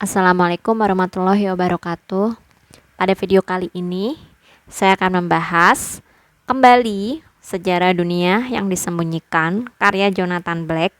Assalamualaikum warahmatullahi wabarakatuh. Pada video kali ini, saya akan membahas kembali Sejarah Dunia yang Disembunyikan karya Jonathan Black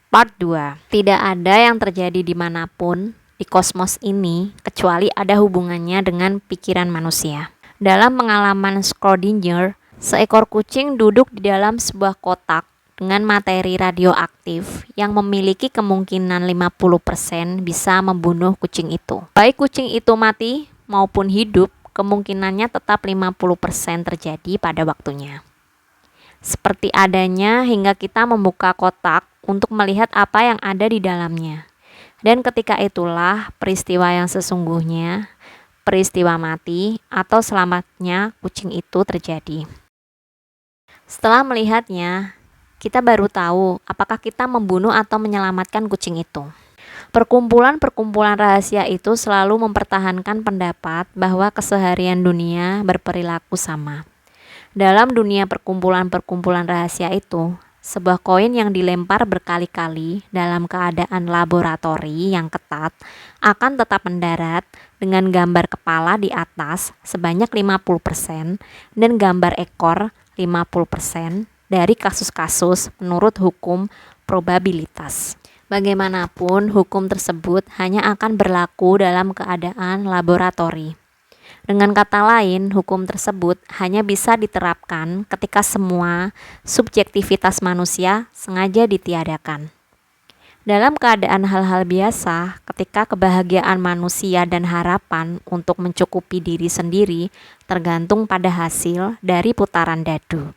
Part 2. Tidak ada yang terjadi dimanapun di kosmos ini kecuali ada hubungannya dengan pikiran manusia. Dalam pengalaman Schrödinger, seekor kucing duduk di dalam sebuah kotak dengan materi radioaktif yang memiliki kemungkinan 50% bisa membunuh kucing itu. Baik kucing itu mati maupun hidup, kemungkinannya tetap 50% terjadi pada waktunya. Seperti adanya hingga kita membuka kotak untuk melihat apa yang ada di dalamnya. Dan ketika itulah peristiwa yang sesungguhnya, peristiwa mati atau selamatnya kucing itu terjadi. Setelah melihatnya, kita baru tahu apakah kita membunuh atau menyelamatkan kucing itu. Perkumpulan-perkumpulan rahasia itu selalu mempertahankan pendapat bahwa keseharian dunia berperilaku sama. Dalam dunia perkumpulan-perkumpulan rahasia itu, sebuah koin yang dilempar berkali-kali dalam keadaan laboratori yang ketat akan tetap mendarat dengan gambar kepala di atas sebanyak 50% dan gambar ekor 50% dari kasus-kasus menurut hukum probabilitas. Bagaimanapun, hukum tersebut hanya akan berlaku dalam keadaan laboratori. Dengan kata lain, hukum tersebut hanya bisa diterapkan ketika semua subjektivitas manusia sengaja ditiadakan. Dalam keadaan hal-hal biasa, ketika kebahagiaan manusia dan harapan untuk mencukupi diri sendiri tergantung pada hasil dari putaran dadu,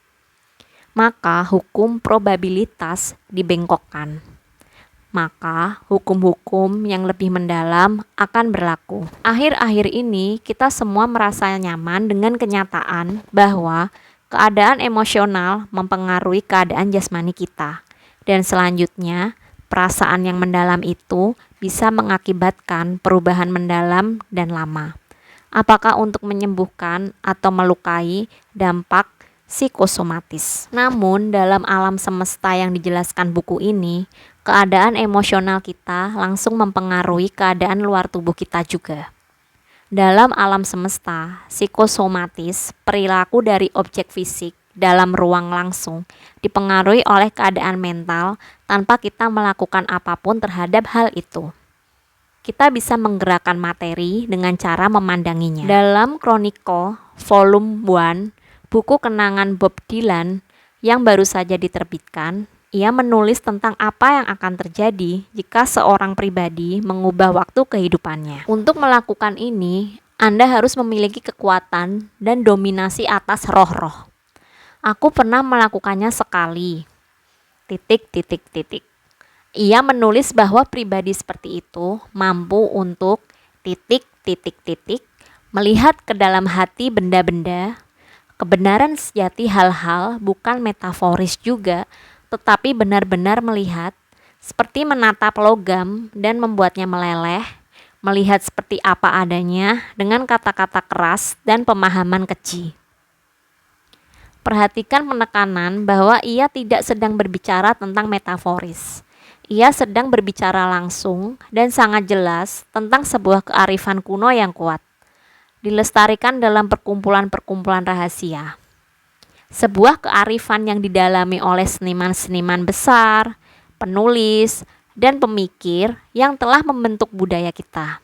maka hukum probabilitas dibengkokkan. Maka hukum-hukum yang lebih mendalam akan berlaku. Akhir-akhir ini kita semua merasa nyaman dengan kenyataan bahwa keadaan emosional mempengaruhi keadaan jasmani kita. Dan selanjutnya, perasaan yang mendalam itu bisa mengakibatkan perubahan mendalam dan lama. Apakah untuk menyembuhkan atau melukai dampak psikosomatis. Namun dalam alam semesta yang dijelaskan buku ini, keadaan emosional kita langsung mempengaruhi keadaan luar tubuh kita juga. Dalam alam semesta, psikosomatis, perilaku dari objek fisik dalam ruang langsung dipengaruhi oleh keadaan mental tanpa kita melakukan apapun terhadap hal itu. Kita bisa menggerakkan materi dengan cara memandanginya. Dalam Chronicle Volume 1, buku kenangan Bob Dylan yang baru saja diterbitkan, ia menulis tentang apa yang akan terjadi jika seorang pribadi mengubah waktu kehidupannya. Untuk melakukan ini, Anda harus memiliki kekuatan dan dominasi atas roh-roh. Aku pernah melakukannya sekali. Ia menulis bahwa pribadi seperti itu mampu untuk melihat ke dalam hati benda-benda. Kebenaran sejati hal-hal bukan metaforis juga, tetapi benar-benar melihat, seperti menatap logam dan membuatnya meleleh, melihat seperti apa adanya dengan kata-kata keras dan pemahaman keji. Perhatikan penekanan bahwa ia tidak sedang berbicara tentang metaforis. Ia sedang berbicara langsung dan sangat jelas tentang sebuah kearifan kuno yang kuat, dilestarikan dalam perkumpulan-perkumpulan rahasia. Sebuah kearifan yang didalami oleh seniman-seniman besar, penulis, dan pemikir yang telah membentuk budaya kita.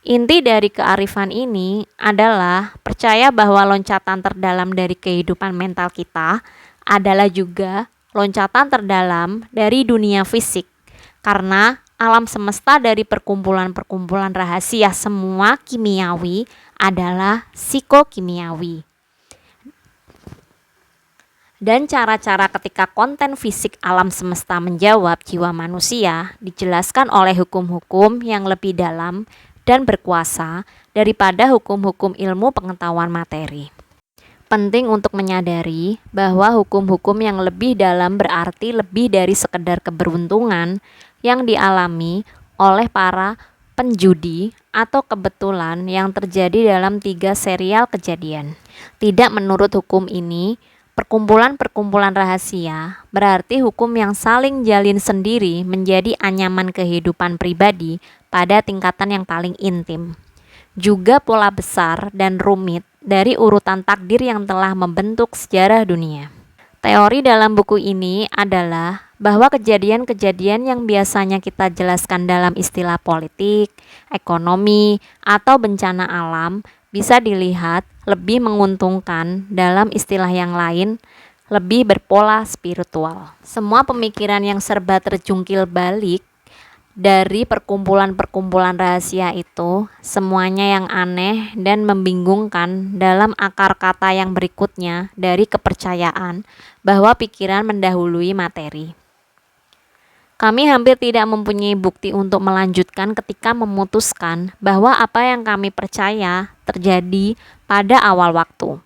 Inti dari kearifan ini adalah percaya bahwa loncatan terdalam dari kehidupan mental kita adalah juga loncatan terdalam dari dunia fisik, karena alam semesta dari perkumpulan-perkumpulan rahasia semua kimiawi adalah psikokimiawi. Dan cara-cara ketika konten fisik alam semesta menjawab jiwa manusia dijelaskan oleh hukum-hukum yang lebih dalam dan berkuasa daripada hukum-hukum ilmu pengetahuan materi. Penting untuk menyadari bahwa hukum-hukum yang lebih dalam berarti lebih dari sekedar keberuntungan yang dialami oleh para penjudi atau kebetulan yang terjadi dalam 3 serial kejadian. Tidak, menurut hukum ini, Perkumpulan-perkumpulan rahasia berarti hukum yang saling jalin sendiri menjadi anyaman kehidupan pribadi pada tingkatan yang paling intim. Juga pola besar dan rumit dari urutan takdir yang telah membentuk sejarah dunia. Teori dalam buku ini adalah bahwa kejadian-kejadian yang biasanya kita jelaskan dalam istilah politik, ekonomi, atau bencana alam bisa dilihat lebih menguntungkan dalam istilah yang lain, lebih berpola spiritual. Semua pemikiran yang serba terjungkil balik dari perkumpulan-perkumpulan rahasia itu, semuanya yang aneh dan membingungkan dalam akar kata yang berikutnya dari kepercayaan bahwa pikiran mendahului materi. Kami hampir tidak mempunyai bukti untuk melanjutkan ketika memutuskan bahwa apa yang kami percaya terjadi pada awal waktu.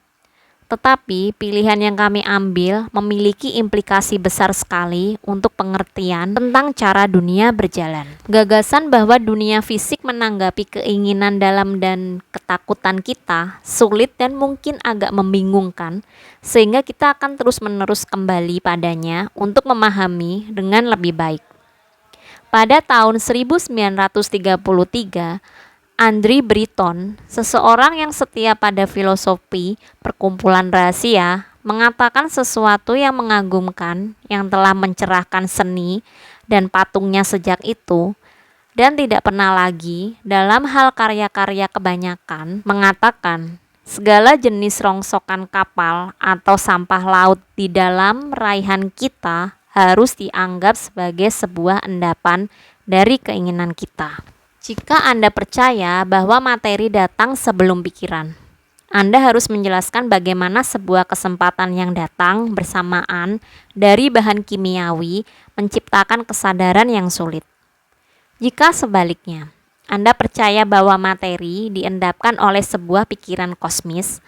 Tetapi pilihan yang kami ambil memiliki implikasi besar sekali untuk pengertian tentang cara dunia berjalan. Gagasan bahwa dunia fisik menanggapi keinginan dalam dan ketakutan kita sulit dan mungkin agak membingungkan, sehingga kita akan terus-menerus kembali padanya untuk memahami dengan lebih baik. Pada tahun 1933, Andrew Britton, seseorang yang setia pada filosofi perkumpulan rahasia, mengatakan sesuatu yang mengagumkan yang telah mencerahkan seni dan patungnya sejak itu, dan tidak pernah lagi dalam hal karya-karya kebanyakan mengatakan segala jenis rongsokan kapal atau sampah laut di dalam raihan kita harus dianggap sebagai sebuah endapan dari keinginan kita. Jika Anda percaya bahwa materi datang sebelum pikiran, Anda harus menjelaskan bagaimana sebuah kesempatan yang datang bersamaan dari bahan kimiawi menciptakan kesadaran yang sulit. Jika sebaliknya, Anda percaya bahwa materi diendapkan oleh sebuah pikiran kosmis,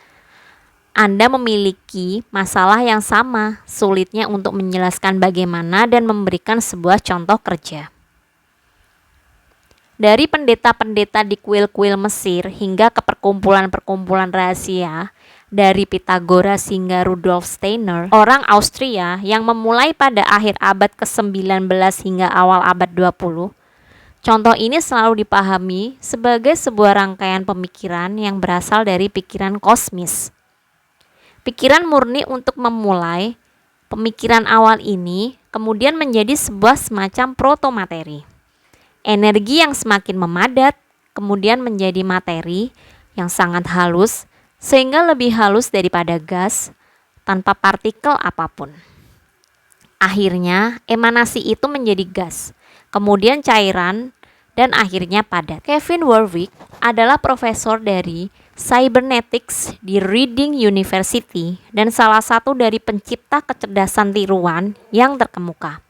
Anda memiliki masalah yang sama, sulitnya untuk menjelaskan bagaimana dan memberikan sebuah contoh kerja. Dari pendeta-pendeta di kuil-kuil Mesir hingga ke perkumpulan-perkumpulan rahasia, dari Pythagoras hingga Rudolf Steiner, orang Austria yang memulai pada akhir abad ke-19 hingga awal abad 20, contoh ini selalu dipahami sebagai sebuah rangkaian pemikiran yang berasal dari pikiran kosmis. Pikiran murni untuk memulai, pemikiran awal ini kemudian menjadi sebuah semacam protomateri. Energi yang semakin memadat kemudian menjadi materi yang sangat halus, sehingga lebih halus daripada gas tanpa partikel apapun. Akhirnya emanasi itu menjadi gas, kemudian cairan, dan akhirnya padat. Kevin Warwick adalah profesor dari Cybernetics di Reading University dan salah satu dari pencipta kecerdasan tiruan yang terkemuka.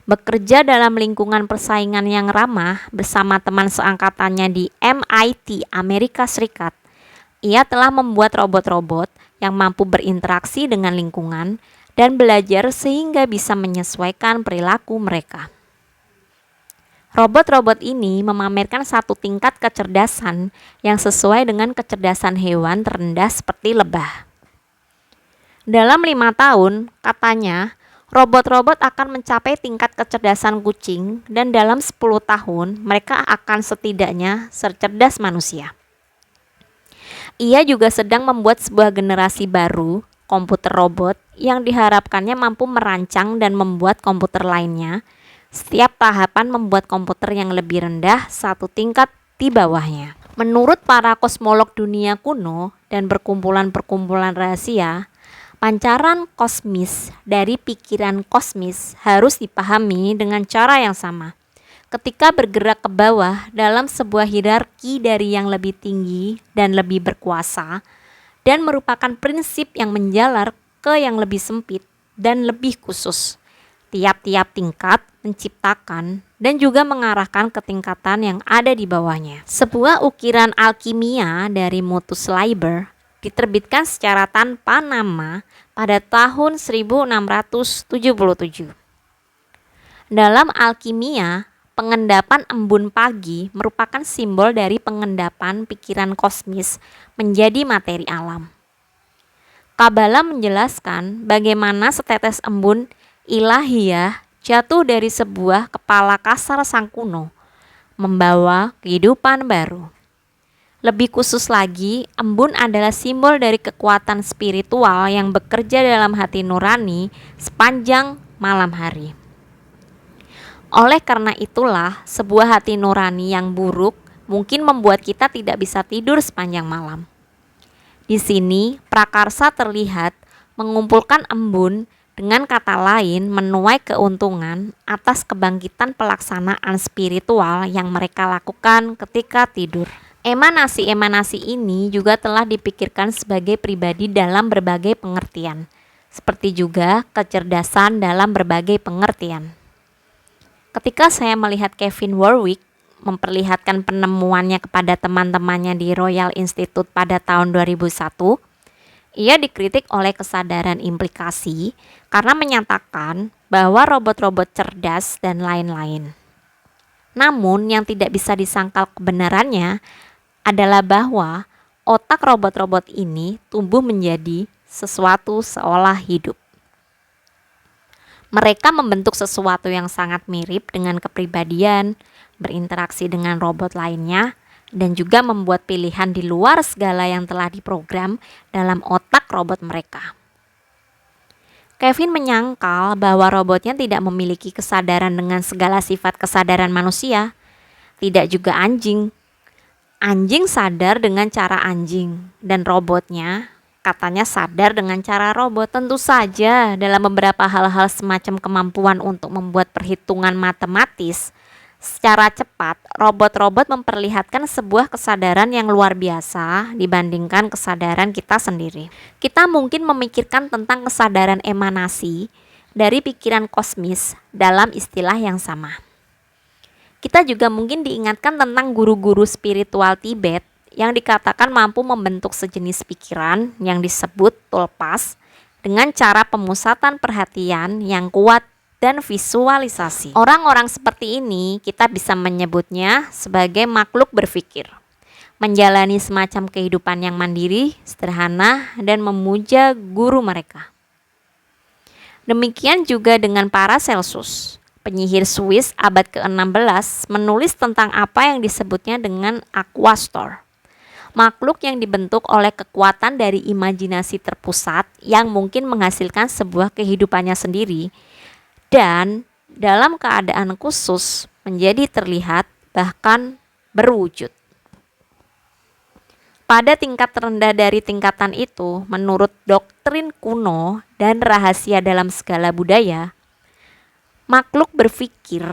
Bekerja dalam lingkungan persaingan yang ramah bersama teman seangkatannya di MIT, Amerika Serikat, ia telah membuat robot-robot yang mampu berinteraksi dengan lingkungan dan belajar sehingga bisa menyesuaikan perilaku mereka. Robot-robot ini memamerkan satu tingkat kecerdasan yang sesuai dengan kecerdasan hewan terendah seperti lebah. Dalam 5 tahun, katanya, robot-robot akan mencapai tingkat kecerdasan kucing dan dalam 10 tahun mereka akan setidaknya secerdas manusia. Ia juga sedang membuat sebuah generasi baru komputer robot yang diharapkannya mampu merancang dan membuat komputer lainnya. Setiap tahapan membuat komputer yang lebih rendah satu tingkat di bawahnya. Menurut para kosmolog dunia kuno dan perkumpulan-perkumpulan rahasia, pancaran kosmis dari pikiran kosmis harus dipahami dengan cara yang sama. Ketika bergerak ke bawah dalam sebuah hierarki dari yang lebih tinggi dan lebih berkuasa, dan merupakan prinsip yang menjalar ke yang lebih sempit dan lebih khusus. Tiap-tiap tingkat menciptakan dan juga mengarahkan ke tingkatan yang ada di bawahnya. Sebuah ukiran alkimia dari Motus Liber diterbitkan secara tanpa nama pada tahun 1677. Dalam alkimia, pengendapan embun pagi merupakan simbol dari pengendapan pikiran kosmis menjadi materi alam. Kabbalah menjelaskan bagaimana setetes embun ilahiyah jatuh dari sebuah kepala kasar sang kuno, membawa kehidupan baru. Lebih khusus lagi, embun adalah simbol dari kekuatan spiritual yang bekerja dalam hati nurani sepanjang malam hari. Oleh karena itulah, sebuah hati nurani yang buruk mungkin membuat kita tidak bisa tidur sepanjang malam. Di sini, prakarsa terlihat mengumpulkan embun, dengan kata lain menuai keuntungan atas kebangkitan pelaksanaan spiritual yang mereka lakukan ketika tidur. Emanasi-emanasi ini juga telah dipikirkan sebagai pribadi dalam berbagai pengertian, seperti juga kecerdasan dalam berbagai pengertian. Ketika saya melihat Kevin Warwick memperlihatkan penemuannya kepada teman-temannya di Royal Institute pada tahun 2001, ia dikritik oleh kesadaran implikasi karena menyatakan bahwa robot-robot cerdas dan lain-lain. Namun yang tidak bisa disangkal kebenarannya adalah bahwa otak robot-robot ini tumbuh menjadi sesuatu seolah hidup. Mereka membentuk sesuatu yang sangat mirip dengan kepribadian, berinteraksi dengan robot lainnya, dan juga membuat pilihan di luar segala yang telah diprogram dalam otak robot mereka. Kevin menyangkal bahwa robotnya tidak memiliki kesadaran dengan segala sifat kesadaran manusia, tidak juga anjing. Anjing sadar dengan cara anjing, dan robotnya katanya sadar dengan cara robot. Tentu saja dalam beberapa hal-hal semacam kemampuan untuk membuat perhitungan matematis secara cepat, robot-robot memperlihatkan sebuah kesadaran yang luar biasa dibandingkan kesadaran kita sendiri. Kita mungkin memikirkan tentang kesadaran emanasi dari pikiran kosmis dalam istilah yang sama. Kita juga mungkin diingatkan tentang guru-guru spiritual Tibet yang dikatakan mampu membentuk sejenis pikiran yang disebut tulpas dengan cara pemusatan perhatian yang kuat dan visualisasi. Orang-orang seperti ini kita bisa menyebutnya sebagai makhluk berpikir, menjalani semacam kehidupan yang mandiri, sederhana, dan memuja guru mereka. Demikian juga dengan Paracelsus, penyihir Swiss abad ke-16, menulis tentang apa yang disebutnya dengan aquastor, makhluk yang dibentuk oleh kekuatan dari imajinasi terpusat yang mungkin menghasilkan sebuah kehidupannya sendiri dan dalam keadaan khusus menjadi terlihat bahkan berwujud. Pada tingkat terendah dari tingkatan itu, menurut doktrin kuno dan rahasia dalam segala budaya, makhluk berpikir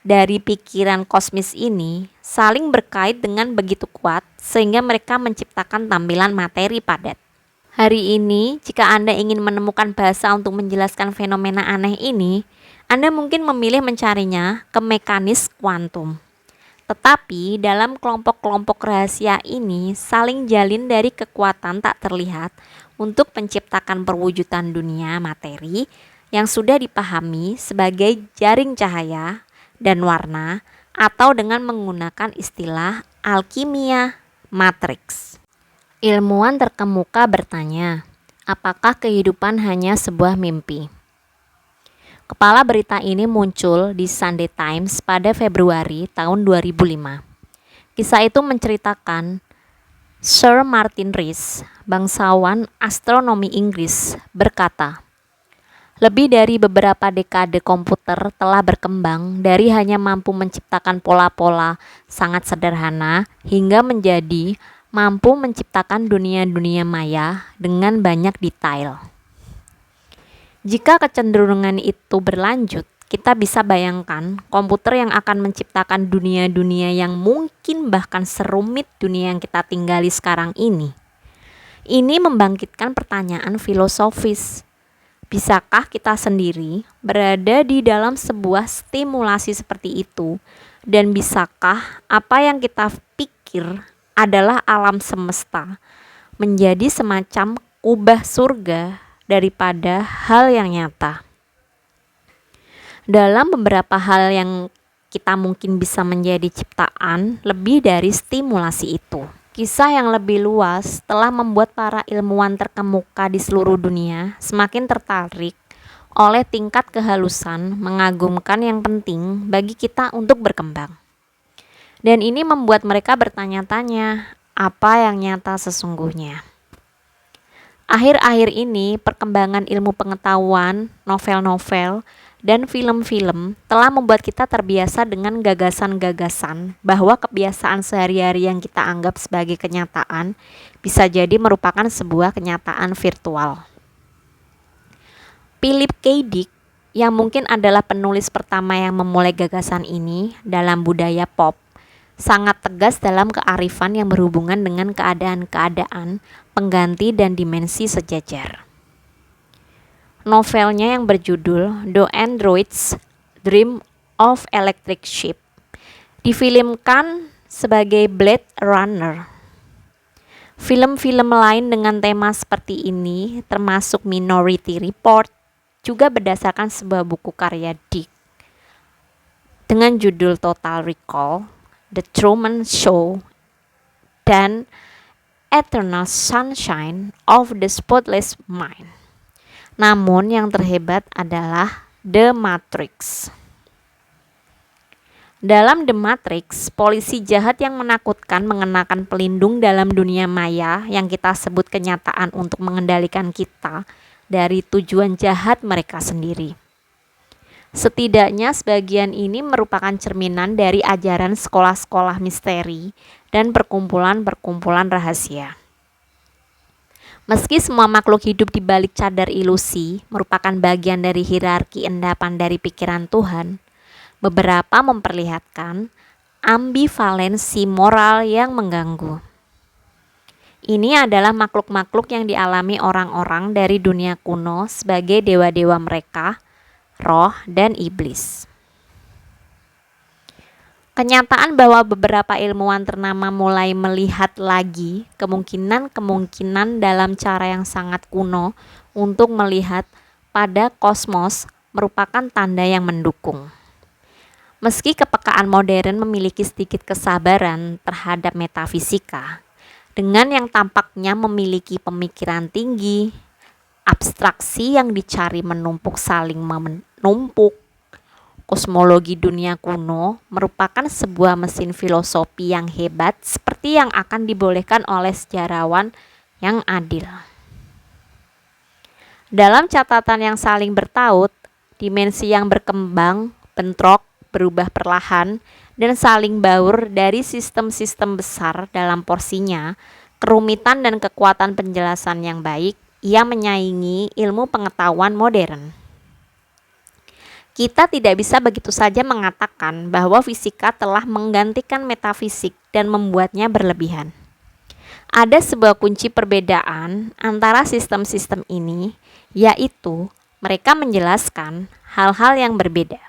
dari pikiran kosmis ini saling berkait dengan begitu kuat sehingga mereka menciptakan tampilan materi padat. Hari ini, jika Anda ingin menemukan bahasa untuk menjelaskan fenomena aneh ini, Anda mungkin memilih mencarinya ke mekanis kuantum. Tetapi dalam kelompok-kelompok rahasia ini saling jalin dari kekuatan tak terlihat untuk menciptakan perwujudan dunia materi yang sudah dipahami sebagai jaring cahaya dan warna atau dengan menggunakan istilah alkimia matriks. Ilmuwan terkemuka bertanya, apakah kehidupan hanya sebuah mimpi? Kepala berita ini muncul di Sunday Times pada Februari tahun 2005. Kisah itu menceritakan Sir Martin Rees, bangsawan astronomi Inggris, berkata, lebih dari beberapa dekade komputer telah berkembang dari hanya mampu menciptakan pola-pola sangat sederhana hingga menjadi mampu menciptakan dunia-dunia maya dengan banyak detail. Jika kecenderungan itu berlanjut, kita bisa bayangkan komputer yang akan menciptakan dunia-dunia yang mungkin bahkan serumit dunia yang kita tinggali sekarang ini. Ini membangkitkan pertanyaan filosofis. Bisakah kita sendiri berada di dalam sebuah stimulasi seperti itu? Dan bisakah apa yang kita pikir adalah alam semesta menjadi semacam kubah surga daripada hal yang nyata? Dalam beberapa hal yang kita mungkin bisa menjadi ciptaan lebih dari stimulasi itu. Kisah yang lebih luas telah membuat para ilmuwan terkemuka di seluruh dunia semakin tertarik oleh tingkat kehalusan mengagumkan yang penting bagi kita untuk berkembang. Dan ini membuat mereka bertanya-tanya, apa yang nyata sesungguhnya? Akhir-akhir ini, perkembangan ilmu pengetahuan, novel-novel, dan film-film telah membuat kita terbiasa dengan gagasan-gagasan bahwa kebiasaan sehari-hari yang kita anggap sebagai kenyataan bisa jadi merupakan sebuah kenyataan virtual. Philip K. Dick, yang mungkin adalah penulis pertama yang memulai gagasan ini dalam budaya pop, sangat tegas dalam kearifan yang berhubungan dengan keadaan-keadaan pengganti dan dimensi sejajar. Novelnya yang berjudul Do Androids Dream of Electric Sheep difilmkan sebagai Blade Runner. Film-film lain dengan tema seperti ini termasuk Minority Report juga berdasarkan sebuah buku karya Dick dengan judul Total Recall, The Truman Show, dan Eternal Sunshine of the Spotless Mind. Namun yang terhebat adalah The Matrix. Dalam The Matrix, polisi jahat yang menakutkan mengenakan pelindung dalam dunia maya yang kita sebut kenyataan untuk mengendalikan kita dari tujuan jahat mereka sendiri. Setidaknya sebagian ini merupakan cerminan dari ajaran sekolah-sekolah misteri dan perkumpulan-perkumpulan rahasia. Meski semua makhluk hidup di balik cadar ilusi merupakan bagian dari hierarki endapan dari pikiran Tuhan, beberapa memperlihatkan ambivalensi moral yang mengganggu. Ini adalah makhluk-makhluk yang dialami orang-orang dari dunia kuno sebagai dewa-dewa mereka, roh, dan iblis. Kenyataan bahwa beberapa ilmuwan ternama mulai melihat lagi kemungkinan-kemungkinan dalam cara yang sangat kuno untuk melihat pada kosmos merupakan tanda yang mendukung. Meski kepekaan modern memiliki sedikit kesabaran terhadap metafisika, dengan yang tampaknya memiliki pemikiran tinggi, abstraksi yang dicari menumpuk saling menumpuk, kosmologi dunia kuno merupakan sebuah mesin filosofi yang hebat seperti yang akan dibolehkan oleh sejarawan yang adil. Dalam catatan yang saling bertaut, dimensi yang berkembang, bentrok, berubah perlahan, dan saling baur dari sistem-sistem besar dalam porsinya, kerumitan dan kekuatan penjelasan yang baik, ia menyaingi ilmu pengetahuan modern. Kita tidak bisa begitu saja mengatakan bahwa fisika telah menggantikan metafisik dan membuatnya berlebihan. Ada sebuah kunci perbedaan antara sistem-sistem ini, yaitu mereka menjelaskan hal-hal yang berbeda.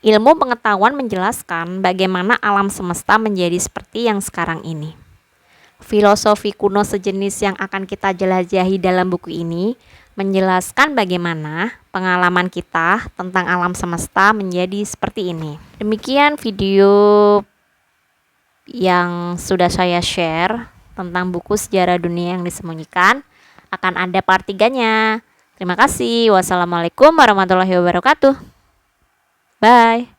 Ilmu pengetahuan menjelaskan bagaimana alam semesta menjadi seperti yang sekarang ini. Filosofi kuno sejenis yang akan kita jelajahi dalam buku ini menjelaskan bagaimana pengalaman kita tentang alam semesta menjadi seperti ini. Demikian video yang sudah saya share tentang buku Sejarah Dunia yang Disembunyikan. Akan ada part 3-nya. Terima kasih. Wassalamualaikum warahmatullahi wabarakatuh. Bye.